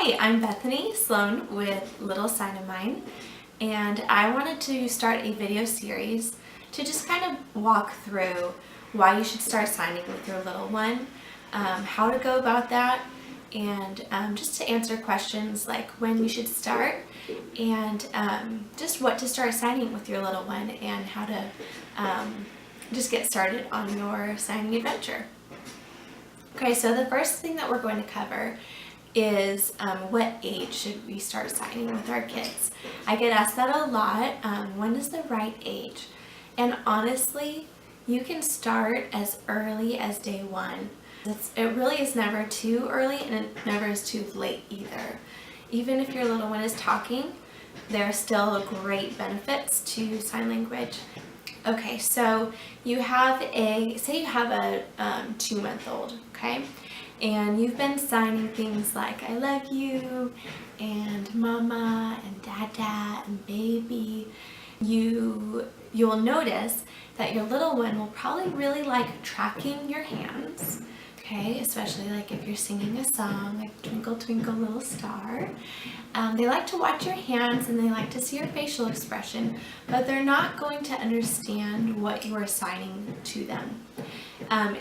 Hi, I'm Bethany Sloan with Little Sign of Mine, and I wanted to start a video series to just kind of walk through why you should start signing with your little one, how to go about that, and just to answer questions like when you should start, and just what to start signing with your little one, and how to just get started on your signing adventure. Okay, so the first thing that we're going to cover is what age should we start signing with our kids? I get asked that a lot. When is the right age? And honestly, you can start as early as day one. It really is never too early, and it never is too late either. Even if your little one is talking, there are still great benefits to sign language. Okay, so you have say you have a 2-month-old, okay? And you've been signing things like I love you and mama and dada and baby. You'll notice that your little one will probably really like tracking your hands, okay? Especially like if you're singing a song like Twinkle Twinkle Little Star. They like to watch your hands and they like to see your facial expression, but they're not going to understand what you are signing to them.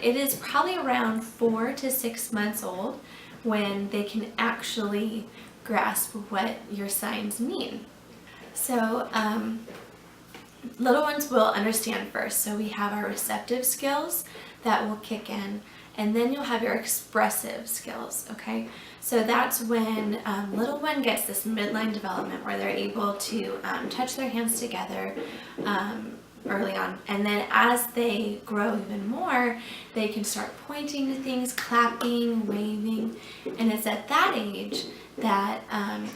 It is probably around 4 to 6 months old when they can actually grasp what your signs mean. So little ones will understand first. So we have our receptive skills that will kick in, and then you'll have your expressive skills, okay? So that's when little one gets this midline development where they're able to touch their hands together early on, and then as they grow even more, they can start pointing to things, clapping, waving, and it's at that age that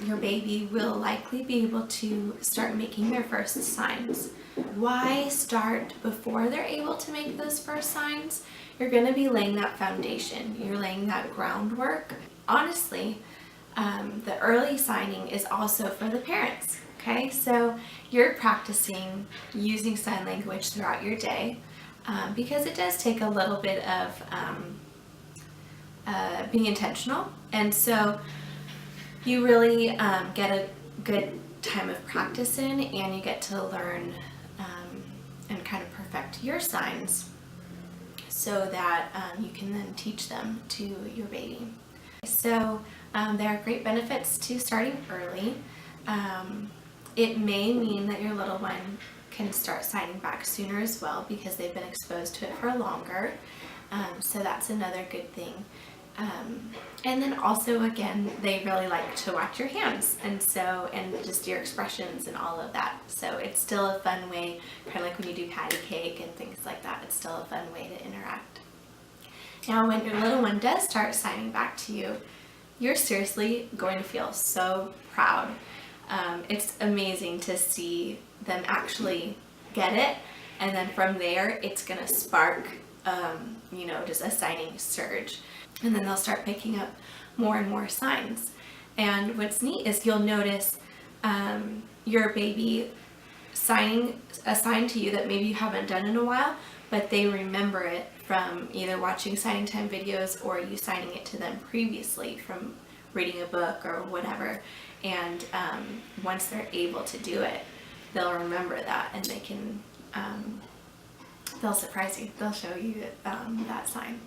your baby will likely be able to start making their first signs. Why start before they're able to make those first signs? You're going to be laying that foundation. You're laying that groundwork. Honestly, the early signing is also for the parents. Okay, so you're practicing using sign language throughout your day because it does take a little bit of being intentional, and so you really get a good time of practice in, and you get to learn and kind of perfect your signs so that you can then teach them to your baby. So there are great benefits to starting early. It may mean that your little one can start signing back sooner as well because they've been exposed to it for longer. So that's another good thing. And then also, again, they really like to watch your hands and just your expressions and all of that. So it's still a fun way, kind of like when you do patty cake and things like that, it's still a fun way to interact. Now, when your little one does start signing back to you, you're seriously going to feel so proud. It's amazing to see them actually get it, and then from there it's going to spark just a signing surge, and then they'll start picking up more and more signs. And what's neat is you'll notice your baby signing a sign to you that maybe you haven't done in a while, but they remember it from either watching signing time videos or you signing it to them previously from reading a book or whatever. And once they're able to do it, they'll remember that, and they can they'll surprise you. They'll show you that sign.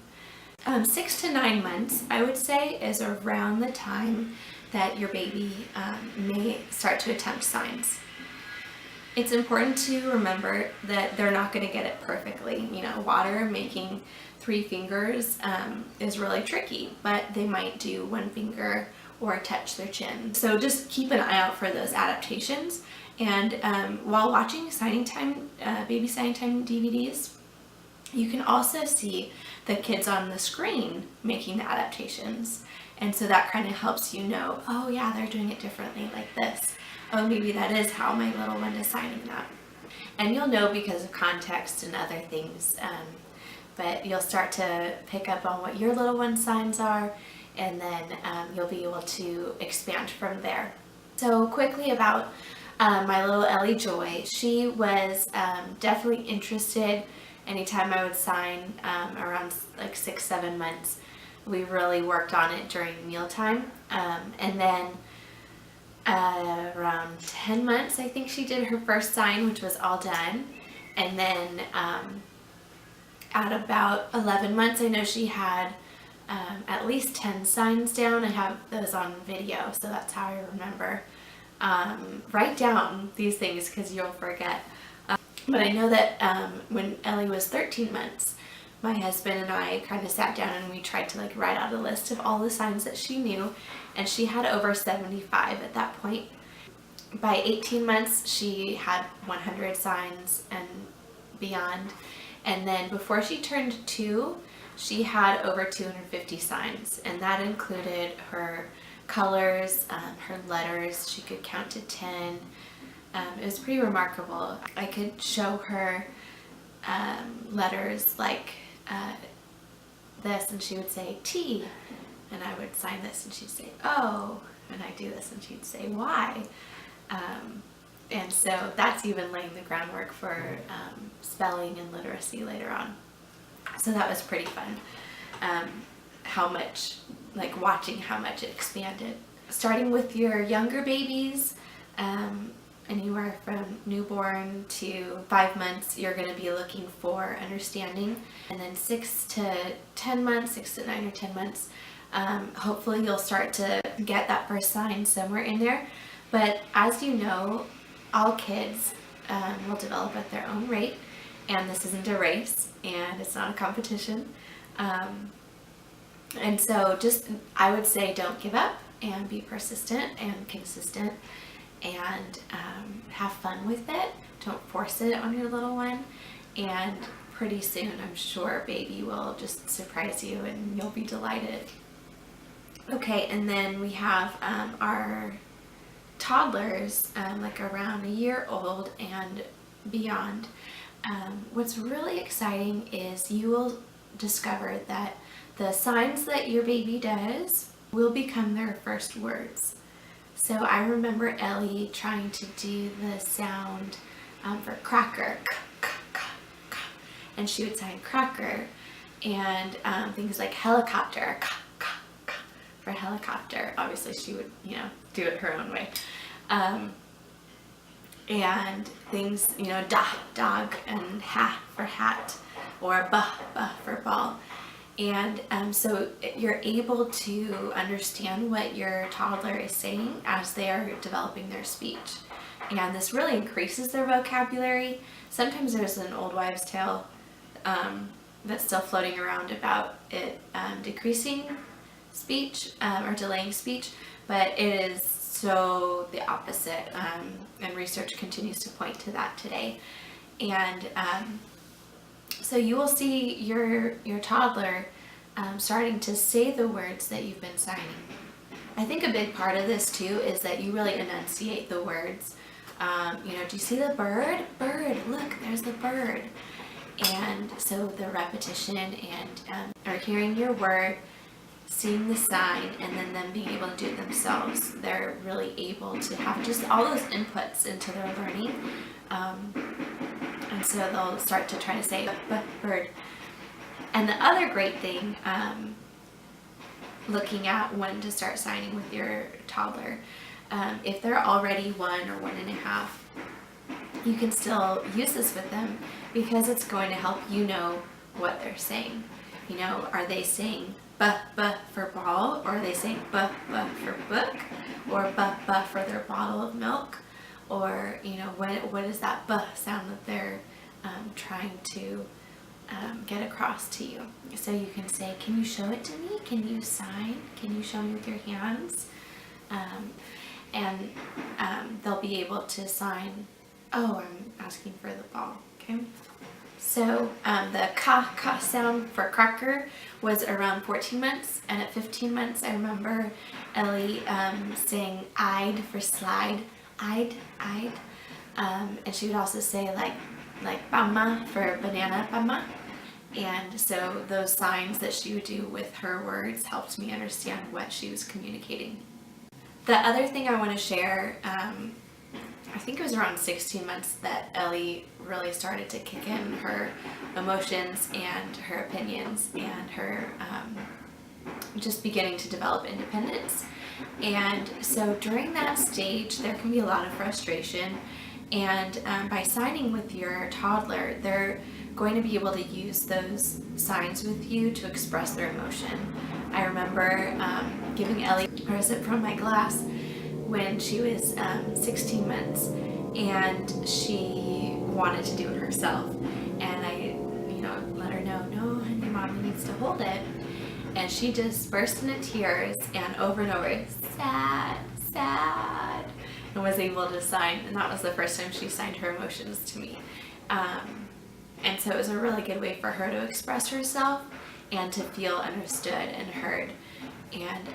6 to 9 months, I would say, is around the time that your baby may start to attempt signs. It's important to remember that they're not going to get it perfectly. Water making 3 fingers is really tricky, but they might do 1 finger or touch their chin. So just keep an eye out for those adaptations. And while watching baby signing time DVDs, you can also see the kids on the screen making the adaptations. And so that kind of helps you know, oh yeah, they're doing it differently like this. Oh, maybe that is how my little one is signing that. And you'll know because of context and other things, but you'll start to pick up on what your little one's signs are, and then you'll be able to expand from there. So quickly about my little Ellie Joy. She was definitely interested anytime I would sign around like 6-7 months we really worked on it during mealtime. And then around 10 months, I think she did her first sign, which was all done. And then at about 11 months, I know she had at least 10 signs down. I have those on video, so that's how I remember. Write down these things because you'll forget. But I know that when Ellie was 13 months, my husband and I kind of sat down and we tried to like write out a list of all the signs that she knew, and she had over 75 at that point. By 18 months, she had 100 signs and beyond. And then before she turned 2, she had over 250 signs, and that included her colors, her letters. She could count to 10. It was pretty remarkable. I could show her letters like this, and she would say T, and I would sign this, and she'd say O, and I'd do this, and she'd say Y. And so that's even laying the groundwork for spelling and literacy later on. So that was pretty fun. How much, like watching how much it expanded. Starting with your younger babies, anywhere from newborn to 5 months, you're going to be looking for understanding. And then 6 to 10 months, 6 to 9 or 10 months, hopefully you'll start to get that first sign somewhere in there. But as you know, all kids will develop at their own rate, and this isn't a race, and it's not a competition. And so just, I would say, don't give up and be persistent and consistent, and have fun with it. Don't force it on your little one, and pretty soon I'm sure baby will just surprise you and you'll be delighted. Okay, and then we have our toddlers, like around a year old and beyond. What's really exciting is you will discover that the signs that your baby does will become their first words. So I remember Ellie trying to do the sound for cracker, and she would sign cracker, and things like helicopter, for helicopter. Obviously she would, do it her own way. And things, dog and ha for hat, or ba for ball. And so you're able to understand what your toddler is saying as they are developing their speech. And this really increases their vocabulary. Sometimes there's an old wives' tale that's still floating around about it decreasing speech or delaying speech, but it is so the opposite, and research continues to point to that today. And so you will see your toddler starting to say the words that you've been signing. I think a big part of this too is that you really enunciate the words. Do you see the bird? Bird, look, there's the bird. And so the repetition and or hearing your word, seeing the sign, and then them being able to do it themselves. They're really able to have just all those inputs into their learning. And so they'll start to try to say bird. And the other great thing, looking at when to start signing with your toddler, if they're already 1 or 1.5, you can still use this with them because it's going to help you know what they're saying. Are they saying b for ball, or are they saying b for book, or b for their bottle of milk, or what is that b sound that they're trying to get across to you? So you can say, can you show it to me? Can you sign? Can you show me with your hands? And they'll be able to sign, oh, I'm asking for the ball, okay? So the ka sound for cracker was around 14 months, and at 15 months I remember Ellie saying I'd for slide, I'd, and she would also say like bama for banana, bama. And so those signs that she would do with her words helped me understand what she was communicating. The other thing I want to share, I think it was around 16 months that Ellie really started to kick in her emotions and her opinions and her just beginning to develop independence. And so during that stage, there can be a lot of frustration. And by signing with your toddler, they're going to be able to use those signs with you to express their emotion. I remember giving Ellie a present from my class when she was 16 months, and she wanted to do it herself. And I, let her know, no, honey, mommy needs to hold it. And she just burst into tears and over, sad, sad, and was able to sign. And that was the first time she signed her emotions to me. And so it was a really good way for her to express herself and to feel understood and heard. And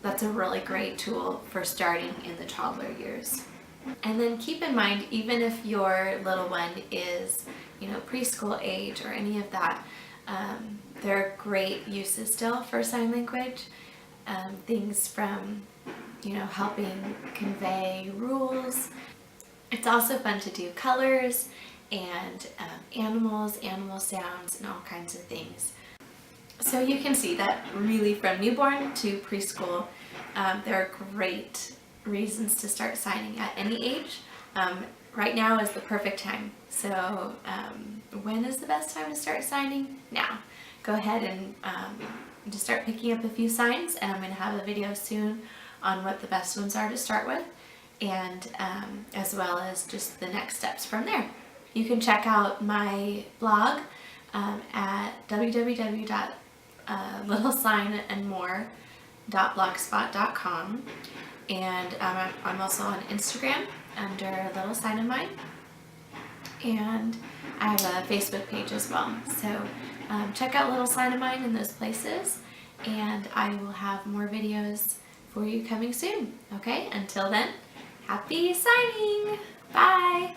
that's a really great tool for starting in the toddler years. And then keep in mind, even if your little one is, preschool age or any of that, there are great uses still for sign language. Things from, helping convey rules. It's also fun to do colors and animals, animal sounds, and all kinds of things. So you can see that really from newborn to preschool, there are great reasons to start signing at any age. Right now is the perfect time. So when is the best time to start signing? Now. Go ahead and just start picking up a few signs, and I'm going to have a video soon on what the best ones are to start with, and as well as just the next steps from there. You can check out my blog at www.littlesignandmore.blogspot.com, and I'm also on Instagram under Little Sign of Mine, and I have a Facebook page as well. So check out Little Sign of Mine in those places, and I will have more videos for you coming soon. Okay, until then, happy signing! Bye!